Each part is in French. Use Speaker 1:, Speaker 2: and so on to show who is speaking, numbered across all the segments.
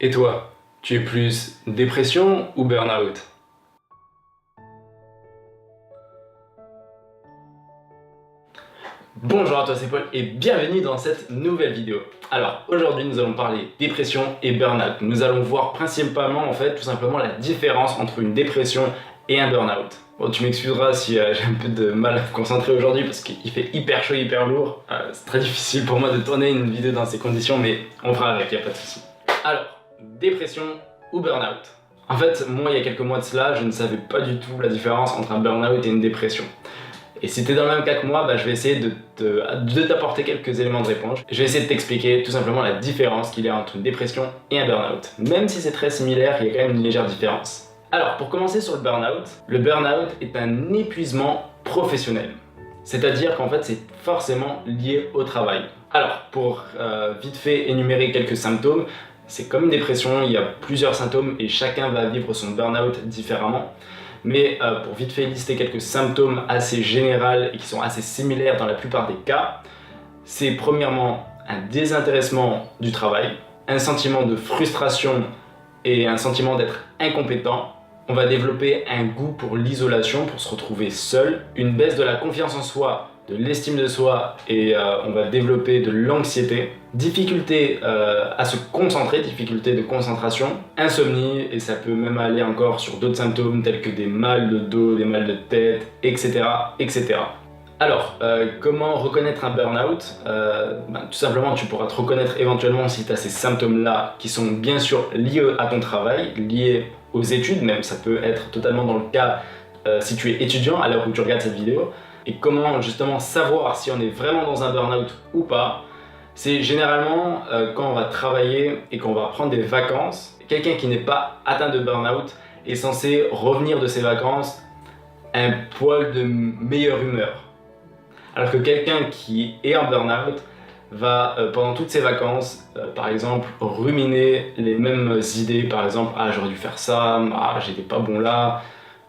Speaker 1: Et toi, tu es plus dépression ou burn-out? Bonjour à toi, c'est Paul et bienvenue dans cette nouvelle vidéo. Alors aujourd'hui nous allons parler dépression et burn-out. Nous allons voir principalement tout simplement la différence entre une dépression et un burn-out. Bon, tu m'excuseras si j'ai un peu de mal à me concentrer aujourd'hui parce qu'il fait hyper chaud, hyper lourd. C'est très difficile pour moi de tourner une vidéo dans ces conditions, mais on fera avec, y a pas de souci. Alors, dépression ou burn-out? En fait, moi il y a quelques mois de cela, je ne savais pas du tout la différence entre un burn-out et une dépression. Et si tu es dans le même cas que moi, je vais essayer de t'apporter quelques éléments de réponse. Je vais essayer de t'expliquer tout simplement la différence qu'il y a entre une dépression et un burn-out. Même si c'est très similaire, il y a quand même une légère différence. Alors, pour commencer sur le burn-out est un épuisement professionnel. C'est-à-dire qu'en fait, c'est forcément lié au travail. Alors, pour vite fait énumérer quelques symptômes, c'est comme une dépression, il y a plusieurs symptômes et chacun va vivre son burn-out différemment. Mais pour vite fait lister quelques symptômes assez généraux et qui sont assez similaires dans la plupart des cas, c'est premièrement un désintéressement du travail, un sentiment de frustration et un sentiment d'être incompétent. On va développer un goût pour l'isolation, pour se retrouver seul, une baisse de la confiance en soi, de l'estime de soi et on va développer de l'anxiété, difficulté à se concentrer, difficulté de concentration, insomnie et ça peut même aller encore sur d'autres symptômes tels que des mal de dos, des mal de tête, etc. etc. Alors, comment reconnaître un burn-out? Tout simplement, tu pourras te reconnaître éventuellement si tu as ces symptômes-là qui sont bien sûr liés à ton travail, liés aux études, même ça peut être totalement dans le cas si tu es étudiant à l'heure où tu regardes cette vidéo. Et comment justement savoir si on est vraiment dans un burn-out ou pas? C'est généralement quand on va travailler et qu'on va prendre des vacances, quelqu'un qui n'est pas atteint de burn-out est censé revenir de ses vacances un poil de meilleure humeur. Alors que quelqu'un qui est en burn-out va pendant toutes ses vacances, par exemple, ruminer les mêmes idées, par exemple, ah j'aurais dû faire ça, ah j'étais pas bon là,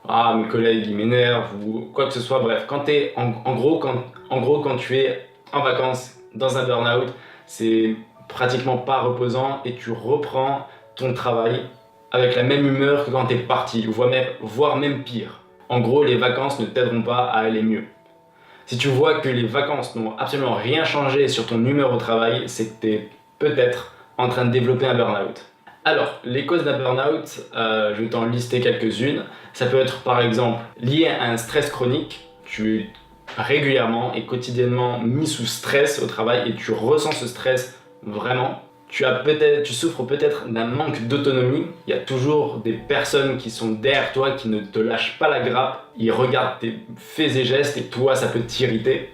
Speaker 1: ah mes collègues ils m'énervent ou quoi que ce soit. Bref, quand t'es en gros quand tu es en vacances dans un burn-out, c'est pratiquement pas reposant et tu reprends ton travail avec la même humeur que quand t'es parti, voire même pire. En gros, les vacances ne t'aideront pas à aller mieux. Si tu vois que les vacances n'ont absolument rien changé sur ton humeur au travail, c'est que tu es peut-être en train de développer un burn-out. Alors, les causes d'un burn-out, je vais t'en lister quelques-unes. Ça peut être par exemple lié à un stress chronique. Tu es régulièrement et quotidiennement mis sous stress au travail et tu ressens ce stress vraiment. Tu souffres peut-être d'un manque d'autonomie. Il y a toujours des personnes qui sont derrière toi, qui ne te lâchent pas la grappe. Ils regardent tes faits et gestes et toi, ça peut t'irriter.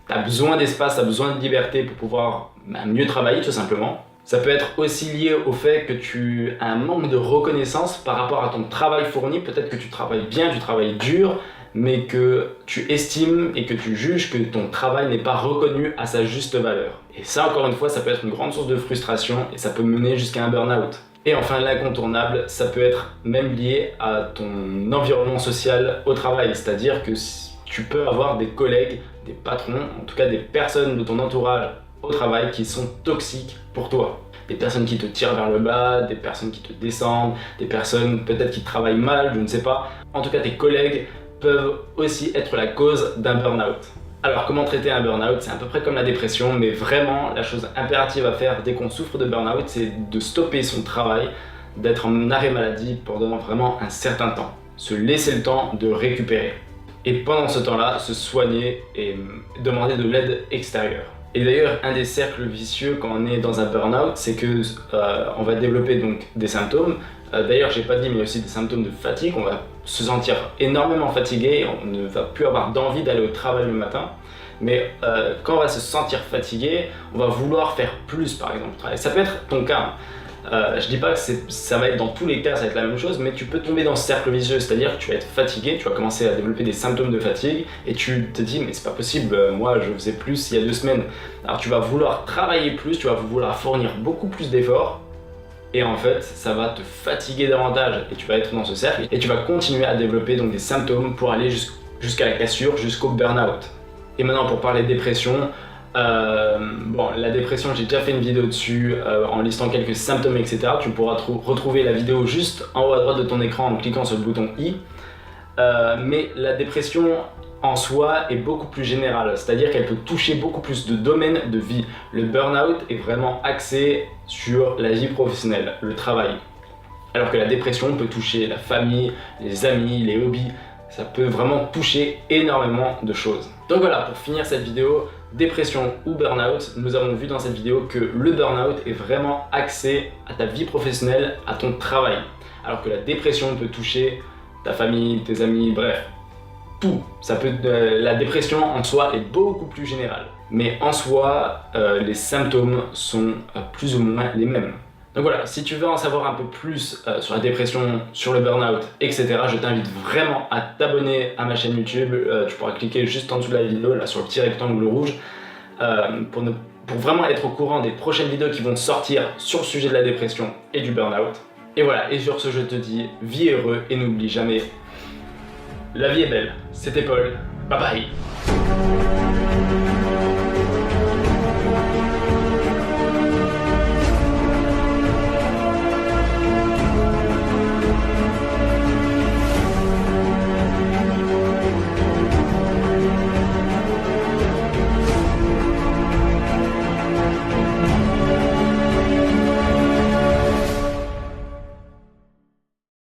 Speaker 1: Tu as besoin d'espace, tu as besoin de liberté pour pouvoir mieux travailler tout simplement. Ça peut être aussi lié au fait que tu as un manque de reconnaissance par rapport à ton travail fourni. Peut-être que tu travailles bien, tu travailles dur, mais que tu estimes et que tu juges que ton travail n'est pas reconnu à sa juste valeur. Et ça, encore une fois, ça peut être une grande source de frustration et ça peut mener jusqu'à un burn-out. Et enfin, l'incontournable, ça peut être même lié à ton environnement social au travail. C'est-à-dire que tu peux avoir des collègues, des patrons, en tout cas des personnes de ton entourage au travail qui sont toxiques pour toi. Des personnes qui te tirent vers le bas, des personnes qui te descendent, des personnes peut-être qui travaillent mal, je ne sais pas. En tout cas, tes collègues peuvent aussi être la cause d'un burn-out. Alors comment traiter un burn-out? C'est à peu près comme la dépression, mais vraiment la chose impérative à faire dès qu'on souffre de burn-out, c'est de stopper son travail, d'être en arrêt maladie pendant vraiment un certain temps. Se laisser le temps de récupérer. Et pendant ce temps-là, se soigner et demander de l'aide extérieure. Et d'ailleurs, un des cercles vicieux quand on est dans un burn-out, c'est que on va développer donc des symptômes. D'ailleurs, j'ai pas dit, mais aussi des symptômes de fatigue. On va se sentir énormément fatigué, on ne va plus avoir d'envie d'aller au travail le matin. Mais quand on va se sentir fatigué, on va vouloir faire plus, par exemple. Et ça peut être ton cas. Je dis pas que ça va être dans tous les cas, ça va être la même chose, mais tu peux tomber dans ce cercle vicieux, c'est-à-dire que tu vas être fatigué, tu vas commencer à développer des symptômes de fatigue et tu te dis mais c'est pas possible, moi je faisais plus il y a 2 semaines. Alors tu vas vouloir travailler plus, tu vas vouloir fournir beaucoup plus d'efforts et en fait ça va te fatiguer davantage et tu vas être dans ce cercle et tu vas continuer à développer donc des symptômes pour aller jusqu'à la cassure, jusqu'au burn-out. Et maintenant pour parler de dépression, Bon, la dépression, j'ai déjà fait une vidéo dessus en listant quelques symptômes, etc. Tu pourras retrouver la vidéo juste en haut à droite de ton écran en cliquant sur le bouton I. Mais la dépression en soi est beaucoup plus générale, c'est-à-dire qu'elle peut toucher beaucoup plus de domaines de vie. Le burn-out est vraiment axé sur la vie professionnelle, le travail. Alors que la dépression peut toucher la famille, les amis, les hobbies, ça peut vraiment toucher énormément de choses. Donc voilà, pour finir cette vidéo, dépression ou burn-out, nous avons vu dans cette vidéo que le burn-out est vraiment axé à ta vie professionnelle, à ton travail. Alors que la dépression peut toucher ta famille, tes amis, bref, tout. La dépression en soi est beaucoup plus générale. Mais en soi, les symptômes sont plus ou moins les mêmes. Donc voilà, si tu veux en savoir un peu plus sur la dépression, sur le burn-out, etc., je t'invite vraiment à t'abonner à ma chaîne YouTube. Tu pourras cliquer juste en dessous de la vidéo, là sur le petit rectangle rouge, pour vraiment être au courant des prochaines vidéos qui vont sortir sur le sujet de la dépression et du burn-out. Et voilà, et sur ce je te dis, vis heureux et n'oublie jamais, la vie est belle. C'était Paul, bye bye.